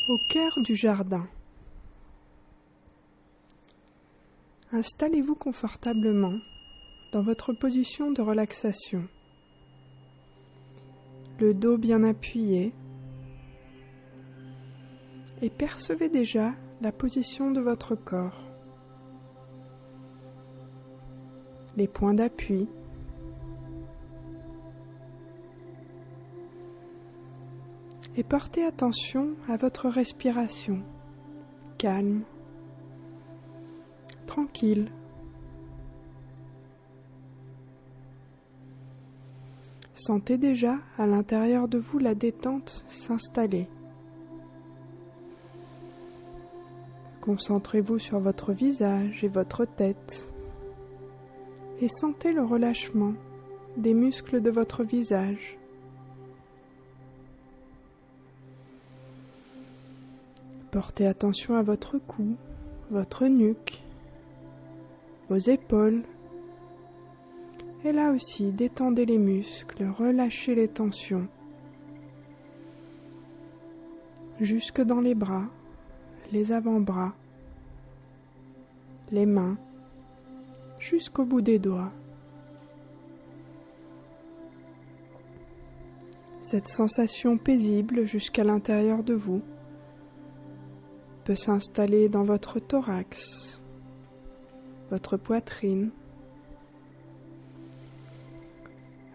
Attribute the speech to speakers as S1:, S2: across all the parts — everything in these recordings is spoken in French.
S1: Au cœur du jardin. Installez-vous confortablement dans votre position de relaxation. Le dos bien appuyé et percevez déjà la position de votre corps. Les points d'appui. Et portez attention à votre respiration, calme, tranquille. Sentez déjà à l'intérieur de vous la détente s'installer. Concentrez-vous sur votre visage et votre tête et sentez le relâchement des muscles de votre visage. Portez attention à votre cou, votre nuque, vos épaules. Et là aussi, détendez les muscles, relâchez les tensions. Jusque dans les bras, les avant-bras, les mains, jusqu'au bout des doigts. Cette sensation paisible jusqu'à l'intérieur de vous peut s'installer dans votre thorax, votre poitrine,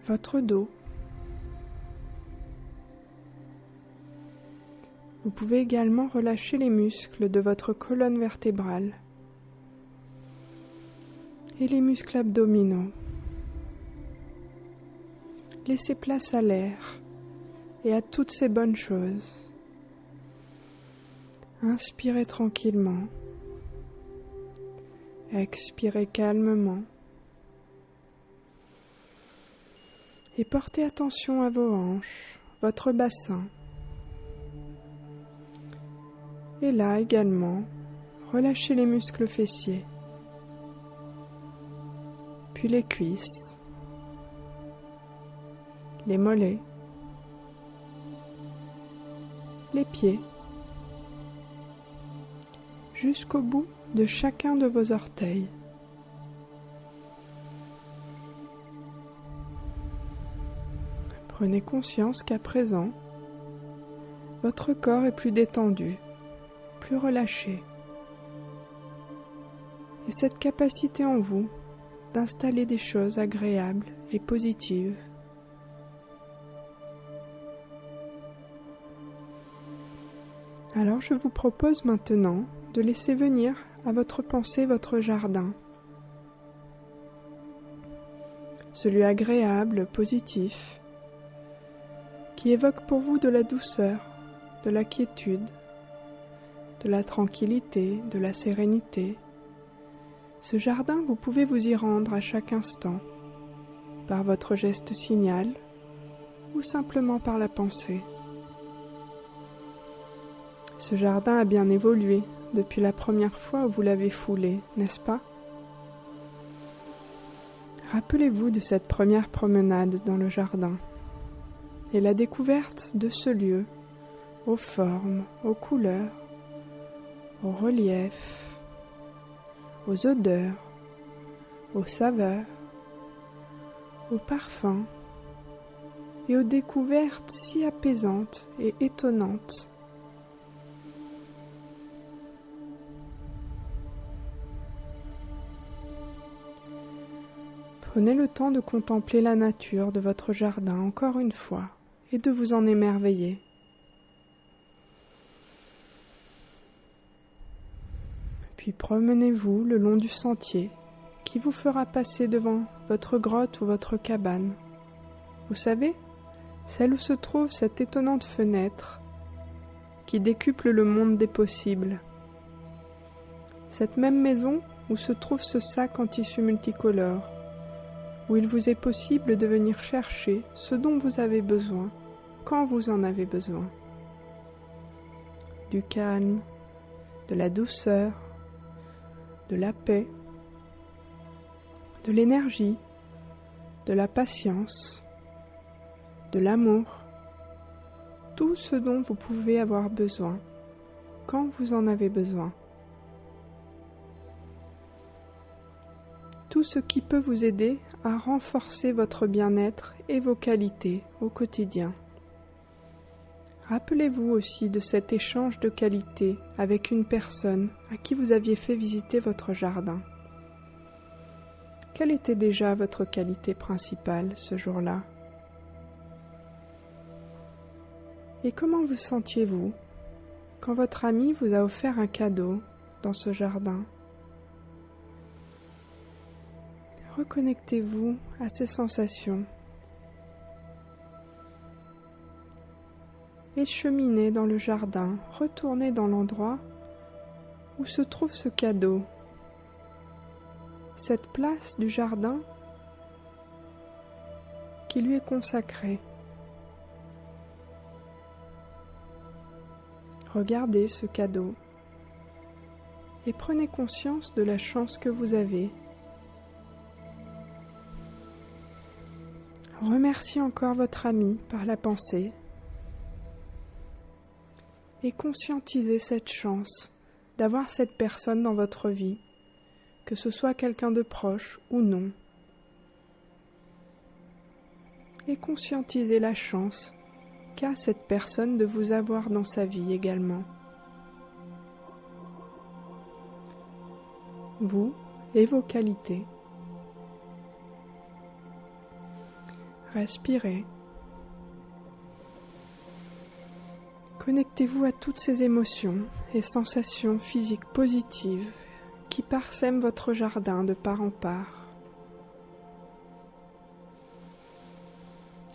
S1: votre dos. Vous pouvez également relâcher les muscles de votre colonne vertébrale et les muscles abdominaux. Laissez place à l'air et à toutes ces bonnes choses. Inspirez tranquillement, expirez calmement et portez attention à vos hanches, votre bassin. Et là également, relâchez les muscles fessiers, puis les cuisses, les mollets, les pieds, jusqu'au bout de chacun de vos orteils. Prenez conscience qu'à présent, votre corps est plus détendu, plus relâché. Et cette capacité en vous d'installer des choses agréables et positives. Alors je vous propose maintenant de laisser venir à votre pensée votre jardin. Celui agréable, positif, qui évoque pour vous de la douceur, de la quiétude, de la tranquillité, de la sérénité. Ce jardin, vous pouvez vous y rendre à chaque instant, par votre geste signal ou simplement par la pensée. Ce jardin a bien évolué depuis la première fois où vous l'avez foulé, n'est-ce pas? Rappelez-vous de cette première promenade dans le jardin et la découverte de ce lieu, aux formes, aux couleurs, aux reliefs, aux odeurs, aux saveurs, aux parfums et aux découvertes si apaisantes et étonnantes. Prenez le temps de contempler la nature de votre jardin encore une fois et de vous en émerveiller. Puis promenez-vous le long du sentier qui vous fera passer devant votre grotte ou votre cabane. Vous savez, celle où se trouve cette étonnante fenêtre qui décuple le monde des possibles. Cette même maison où se trouve ce sac en tissu multicolore, où il vous est possible de venir chercher ce dont vous avez besoin, quand vous en avez besoin. Du calme, de la douceur, de la paix, de l'énergie, de la patience, de l'amour, tout ce dont vous pouvez avoir besoin quand vous en avez besoin. Tout ce qui peut vous aider à renforcer votre bien-être et vos qualités au quotidien. Rappelez-vous aussi de cet échange de qualité avec une personne à qui vous aviez fait visiter votre jardin. Quelle était déjà votre qualité principale ce jour-là? Et comment vous sentiez-vous quand votre ami vous a offert un cadeau dans ce jardin? Reconnectez-vous à ces sensations et cheminez dans le jardin, retournez dans l'endroit où se trouve ce cadeau, cette place du jardin qui lui est consacrée. Regardez ce cadeau et prenez conscience de la chance que vous avez. Remerciez encore votre ami par la pensée et conscientisez cette chance d'avoir cette personne dans votre vie, que ce soit quelqu'un de proche ou non. Et conscientisez la chance qu'a cette personne de vous avoir dans sa vie également. Vous et vos qualités. Respirez. Connectez-vous à toutes ces émotions et sensations physiques positives qui parsèment votre jardin de part en part.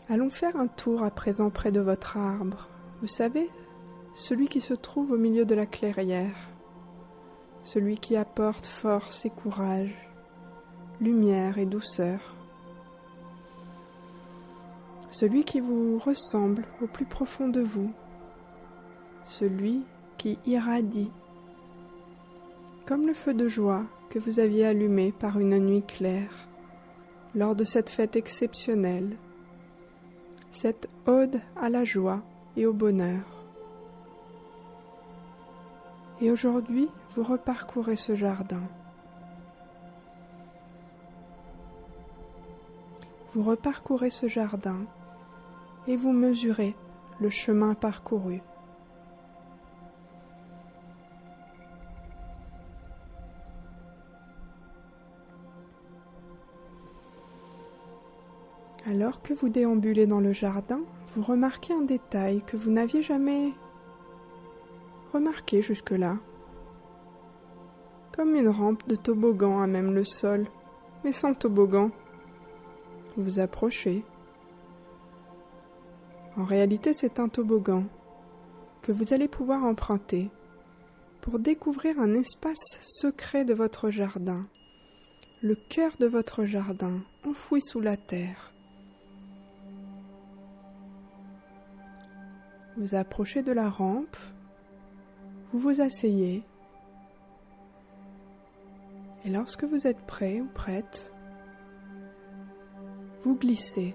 S1: Allons faire un tour à présent près de votre arbre. Vous savez, celui qui se trouve au milieu de la clairière, celui qui apporte force et courage, lumière et douceur. Celui qui vous ressemble au plus profond de vous, celui qui irradie, comme le feu de joie que vous aviez allumé par une nuit claire, lors de cette fête exceptionnelle, cette ode à la joie et au bonheur. Et aujourd'hui, vous reparcourez ce jardin. Vous reparcourez ce jardin et vous mesurez le chemin parcouru. Alors que vous déambulez dans le jardin, vous remarquez un détail que vous n'aviez jamais remarqué jusque-là. Comme une rampe de toboggan à même le sol, mais sans toboggan. Vous vous approchez. En réalité, c'est un toboggan que vous allez pouvoir emprunter pour découvrir un espace secret de votre jardin, le cœur de votre jardin, enfoui sous la terre. Vous approchez de la rampe, vous vous asseyez, et lorsque vous êtes prêt ou prête, vous glissez.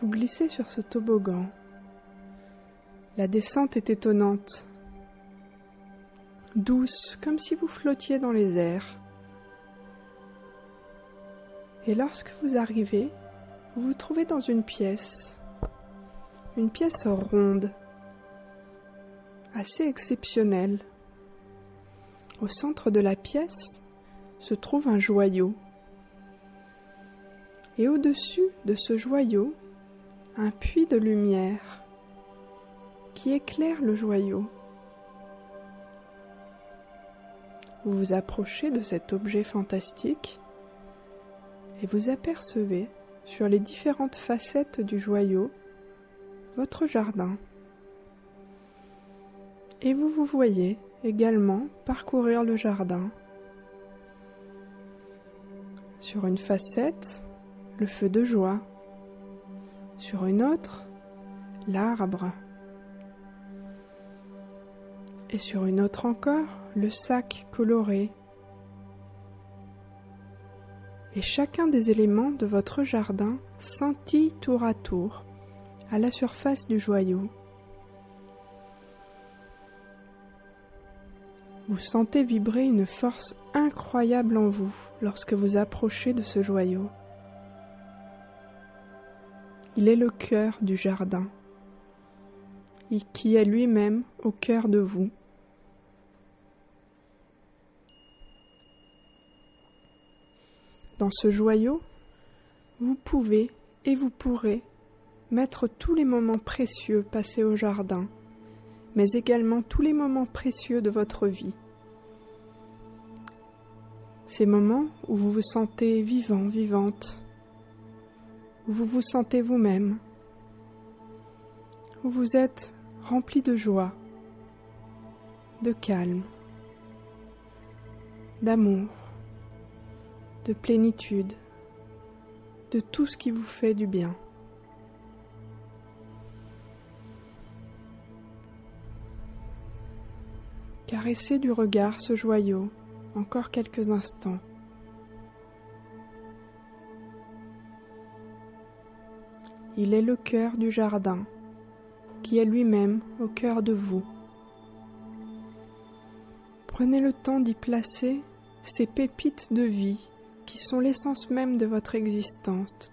S1: Vous glissez sur ce toboggan. La descente est étonnante, douce, comme si vous flottiez dans les airs. Et lorsque vous arrivez, vous vous trouvez dans une pièce ronde, assez exceptionnelle. Au centre de la pièce se trouve un joyau. Et au-dessus de ce joyau, un puits de lumière qui éclaire le joyau. Vous vous approchez de cet objet fantastique et vous apercevez sur les différentes facettes du joyau votre jardin. Et vous vous voyez également parcourir le jardin. Sur une facette, le feu de joie. Sur une autre, l'arbre. Et sur une autre encore, le sac coloré. Et chacun des éléments de votre jardin scintille tour à tour à la surface du joyau. Vous sentez vibrer une force incroyable en vous lorsque vous approchez de ce joyau. Il est le cœur du jardin, et qui est lui-même au cœur de vous. Dans ce joyau, vous pouvez et vous pourrez mettre tous les moments précieux passés au jardin, mais également tous les moments précieux de votre vie. Ces moments où vous vous sentez vivant, vivante, où vous vous sentez vous-même, où vous êtes rempli de joie, de calme, d'amour, de plénitude, de tout ce qui vous fait du bien. Caressez du regard ce joyau encore quelques instants. Il est le cœur du jardin, qui est lui-même au cœur de vous. Prenez le temps d'y placer ces pépites de vie qui sont l'essence même de votre existence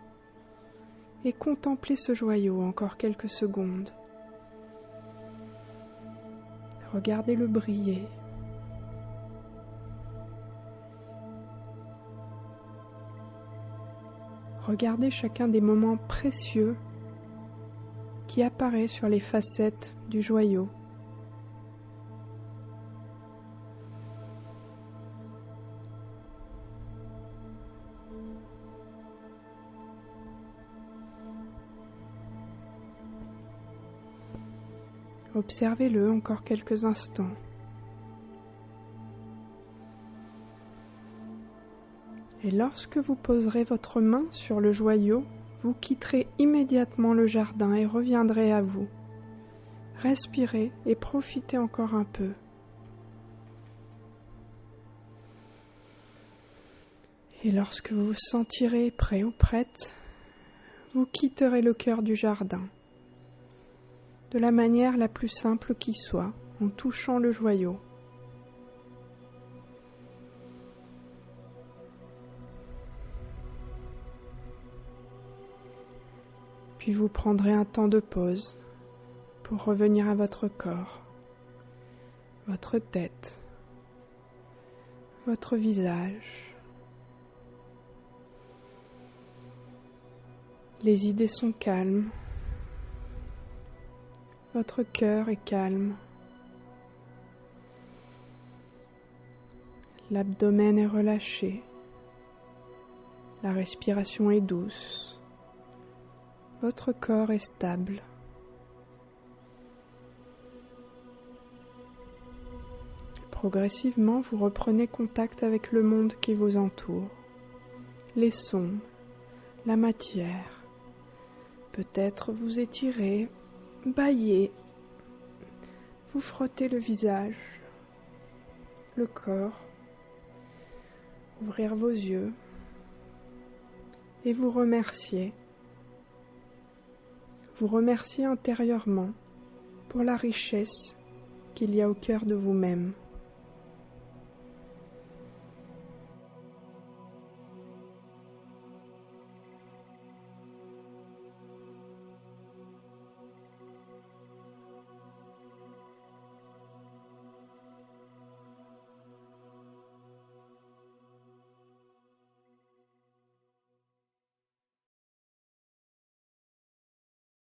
S1: et contemplez ce joyau encore quelques secondes. Regardez-le briller. Regardez chacun des moments précieux qui apparaît sur les facettes du joyau. Observez-le encore quelques instants. Et lorsque vous poserez votre main sur le joyau, vous quitterez immédiatement le jardin et reviendrez à vous. Respirez et profitez encore un peu. Et lorsque vous vous sentirez prêt ou prête, vous quitterez le cœur du jardin, de la manière la plus simple qui soit, en touchant le joyau. Puis vous prendrez un temps de pause pour revenir à votre corps, votre tête, votre visage. Les idées sont calmes. Votre cœur est calme. L'abdomen est relâché. La respiration est douce. Votre corps est stable. Progressivement, vous reprenez contact avec le monde qui vous entoure. Les sons, la matière. Peut-être vous étirez, bâillez, vous frottez le visage, le corps, ouvrir vos yeux et vous remercier. Vous remerciez intérieurement pour la richesse qu'il y a au cœur de vous-même.